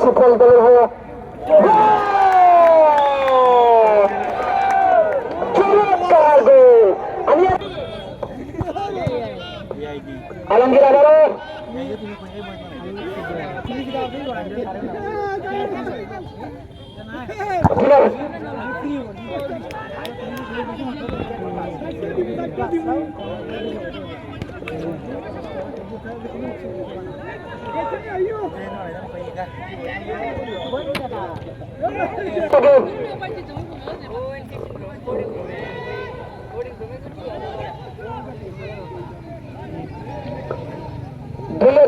সুফল দলের হয়ে আলমগীর আবারও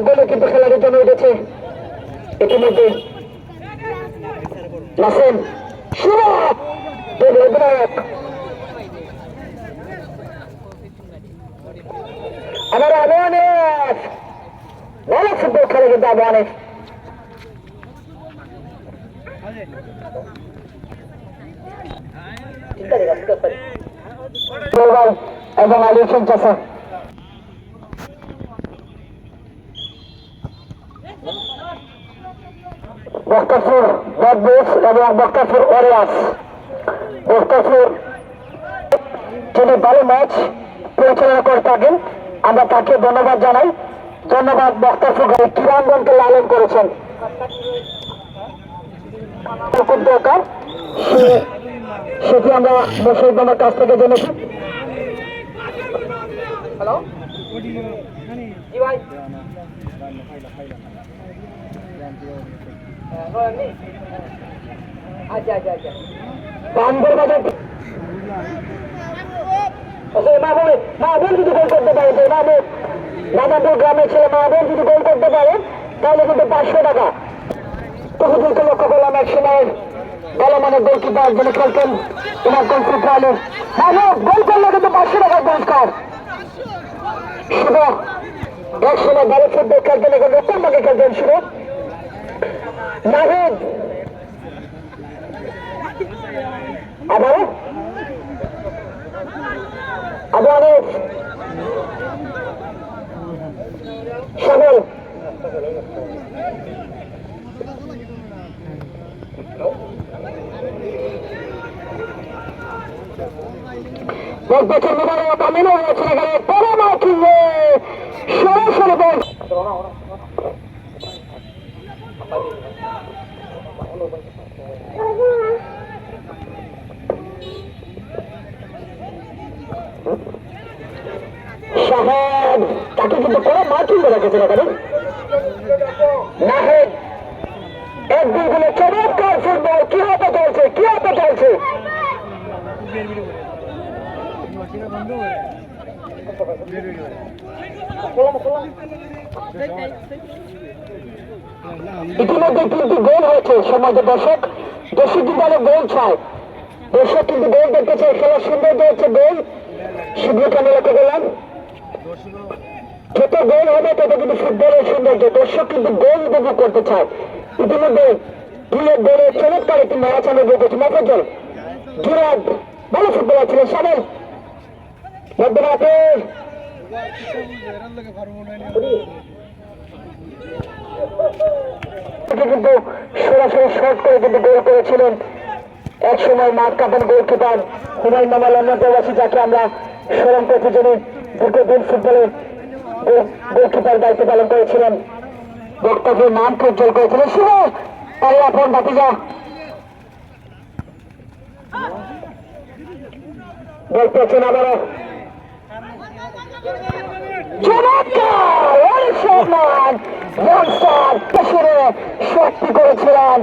দলে কিন্তু খেলার জন্য উঠেছে ইতিমধ্যে নাসিম অধিনায়ক আমার আবানের ভালো ফুটবল খেলে কিন্তু আবানের এবং আলী হোসেন চাষা বক্তাপুর বদবুস এবং বক্তাপুর ওয়ারিয়ার্স বক্তাপুর যিনি ভালো ম্যাচ পরিচালনা করে থাকেন আমরা তাকে ধন্যবাদ জানাই। ধন্যবাদ বক্তাপুর ক্রীড়াঙ্গনকে লালন করেছেন দরকার সেটি আমরা বসির আমার কাছ থেকে জেনেছি। হ্যালো আচ্ছা আচ্ছা আচ্ছা বান্দর বাজার মাহবুব যদি গোল করতে পারে নামাপুর গ্রামের ছেলে মাহবুব যদি গোল করতে পারে তাহলে কিন্তু 500 টাকা। তবুকে লক্ষ্য করলাম এক সময় গলমানের গোলকিপার যিনি খেলতেন ইমার্জেন্সি ফুটবলে মাহবুব গোল করলে কিন্তু 500 টাকার পুরস্কার। শুধু এক সময় ভালো ফুটবল খেলতেন এখন রকম ভাগে খেলতেন শুধু নাহিদ আবারও আবারও সামল এক বছর মোবারক আমিনও রয়েছে এখানে বড় মার্কিংয়ে সরাসরি বল শাহাদ তাকে কিন্তু কোনো মার্কিং করে রেখেছেন এখানে নাহিদ 1-2 গুলো চমৎকার ফুটবল কি হতে চলছে ইতিমধ্যে কিন্তু গোল হয়েছে সমাজ দর্শক দলে গোল চায় দর্শক কিন্তু গোল দেখতে চাই খেলার সৌন্দর্য হচ্ছে গোল শীঘ্রকে আমি লক্ষ্য করলাম যত গোল হবে তত কিন্তু ফুটবলের সৌন্দর্য দর্শক কিন্তু গোল উপভোগ করতে চায়। ইতিমধ্যে দুইয়ের গোলে চমৎকার একটি ম্যাচ আমি দেখেছি মাফজল জুরাদ ভালো ফুটবলার ছিলেন সামেল মধ্যরাতের কিন্তু সরাসরি শর্ট করে কিন্তু গোল করেছিলেন এক সময় মাঠ কাটান গোলকিপার হুমায়ুন নামা লন্ডন প্রবাসী যাকে আমরা স্মরণ করছি যিনি দীর্ঘদিন ফুটবলে গোলকিপার দায়িত্ব পালন করেছিলেন বক্তব্যের নাম উজ্জ্বল করেছিলেন শুভ তাই আপন বাতিজা গোল পেয়েছেন আবারও শক্তি করেছিলেন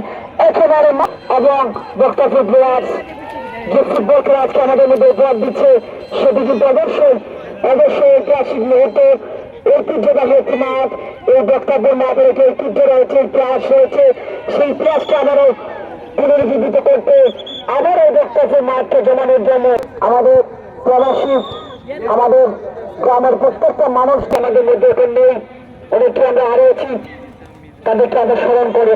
একেবারে এবং বক্তব্য প্লেয়ার্স যে ফুটবল খেলা আজকে আমাদের মধ্যে উপহার দিচ্ছে সেটি কিন্তু অবশ্যই ঐতিহাসিক মুহূর্তে ঐতিহ্যবাহী একটি মাঠ এই বক্তব্য মাঠের একটি ঐতিহ্য রয়েছে ইতিহাস রয়েছে সেই ইতিহাসকে আবারও পুনরুজ্জীবিত করতে আবার এই বক্তব্য মাঠকে জমানোর জন্য আমাদের প্রবাসী আমাদের গ্রামের প্রত্যেকটা মানুষ আমাদের মধ্যে এখন নেই অনেককে আমরা হারিয়েছি তাদেরকে আমরা স্মরণ করে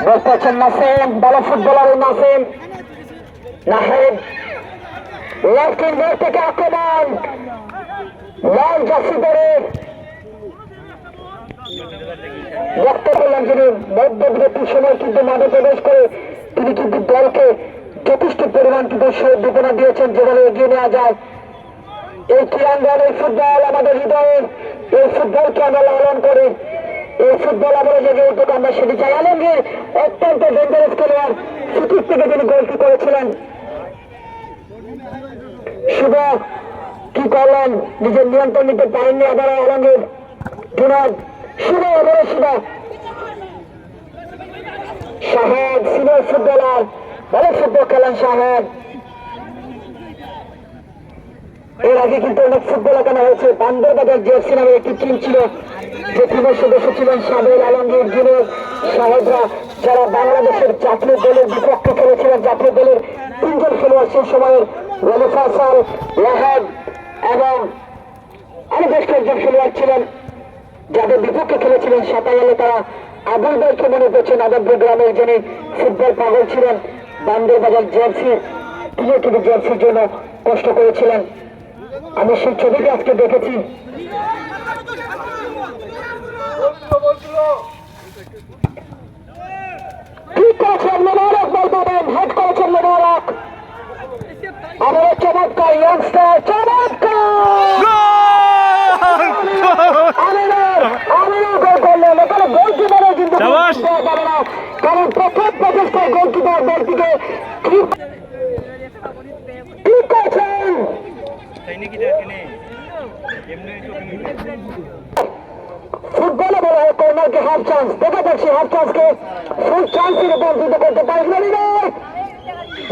দেখতে পাচ্ছেন নাসিম, ভালো footballer Nasim. Nahid left winger থেকে আক্রমণ, লাল জার্সি ধরে দেখতে পেলাম যিনি মধ্যবিরতির সময় কিন্তু মাঠে প্রবেশ করে তিনি কিন্তু দলকে যথেষ্ট পরিমাণ কিন্তু উদ্দীপনা দিয়েছেন যেভাবে এগিয়ে নেওয়া যায়। এই ক্রীড়াঙ্গন, এই ফুটবল আমাদের হৃদয়ে, এই ফুটবলকে আমরা লালন করি, এই ফুটবল আমরা জেগে উঠুক, আমরা সেটি চাই। আলমগীর অত্যন্ত ডেঞ্জারাস খেলোয়াড়, সুযোগ থেকে তিনি গোলটি করেছিলেন। শুভ কি করলেন, নিজের নিয়ন্ত্রণ নিতে পারেননি আবার আলমগীর। জুনাদ শুভ, আবার শুভ। শাহেদ সিনিয়র ফুটবলার, ভালো ফুটবল খেলেন শাহেদ। এর আগে কিন্তু অনেক ফুটবল এখানে হয়েছে। বান্দরবাজার জেএফসি নামে একটি টিম ছিল, যে টিমের সদস্য ছিলেন সাবের, আলমগীর, জুনেদ, শাহেদরা, যারা বাংলাদেশের জাতীয় দলের বিপক্ষে খেলেছিলেন। জাতীয় দলের তিনজন খেলোয়াড় সেই সময়ের ওয়ালি ফয়সাল, ওয়াহাব এবং আরো বেশ কয়েকজন খেলোয়াড় ছিলেন যাদের বিপক্ষে খেলেছিলেন। সাঁতারে তারা আবুল ভাইকে মনে করছেন, আদমপুর গ্রামের যিনি ফুটবল পাগল ছিলেন, বান্দরবাজার জেএফসি তিনিও কিন্তু জেএফসির জন্য কষ্ট করেছিলেন। আমি সেই ছবিটি আজকে দেখেছি। ঠিক করেছেন মোবারক, বল পাবেন, হেড করেছেন মোবারক। আমাদের চমৎকার ইয়ংস্টার, চমৎকার আমিনুর গোল করলেন। এখানে গোলকিপারের কিন্তু যাবে না, কারণ প্রথম প্রচেষ্টায় গোলকিপার বলটিকে ঠিক করেছেন। ফুটবলে বলা হয় কর্নারকে হাফ চান্স, দেখা যাচ্ছে হাফ চান্সকে ফুল চান্সে রূপান্তরিত করতে পারছিল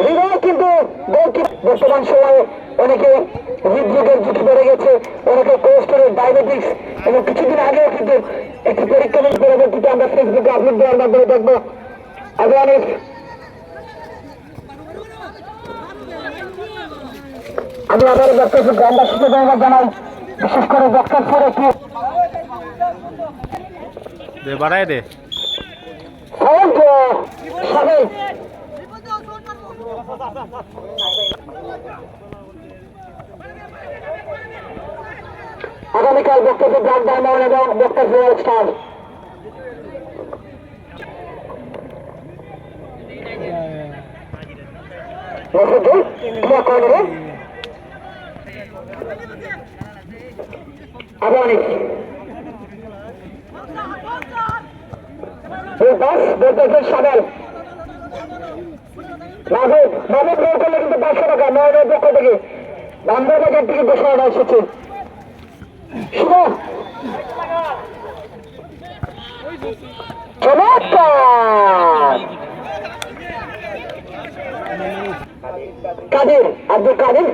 হৃদয়, কিন্তু বর্তমান সময়ে অনেকে হৃদরোগের ঝুঁকি বেড়ে গেছে, অনেকে কোলেস্টেরল, ডায়াবেটিস, এবং কিছুদিন আগেও কিন্তু একটি পরীক্ষা পরবর্তীতে আমরা ফেসবুকে আপলোড দেওয়ার মাধ্যমে দেখবো। আমি আবার ডক্টর গ্রামবাসীকে ধন্যবাদ জানাই, বিশেষ করে ডক্টর ফোরটি বাড়াই দে আগামীকাল বক্তব্য ব্লাক ডায়মন্ড এবং ডক্টর ফোর স্টার। সাবেল মাহবুব, মাহবুব গোল করলে কিন্তু 500 টাকা নয়নের পক্ষ থেকে, বান্দরবাজার থেকে ঘোষণা এসেছে। শুভ, চমৎকার কাদের, আব্দুল কাদের,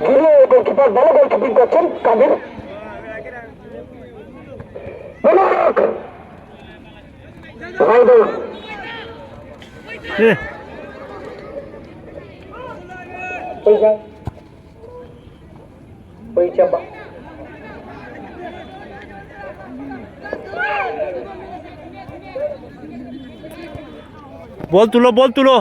যিনি গোলকিপার, ভালো গোলকিপিং করছেন কাদের। বল তুলো, বল তুলো।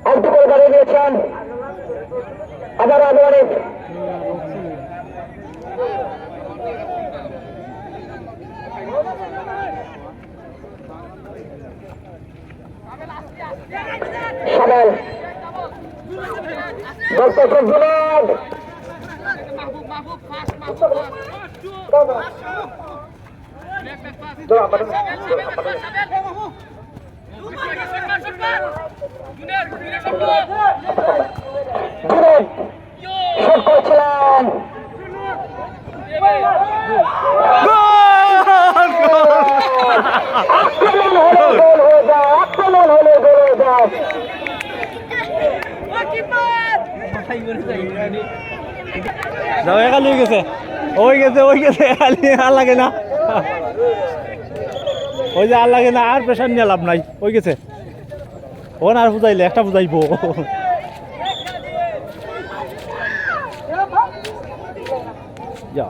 অল্প করে দাঁড়িয়ে দিয়েছেন আবার আবার সাবেল, ডক্টর জুনাদ, শট করেছিলেন। আক্রমণ হলে গোল হয়ে যায়, আক্রমণ হলে গোল হয়ে যায়। যাও, একা লই গেছে ওই গেছে খালি আর লাগে না ওই যে আর লাগে না আর প্রেশার নিয়ে লাভ নাই ওই গেছে ও না আর বুঝাইলে একটা বুঝাইবো যা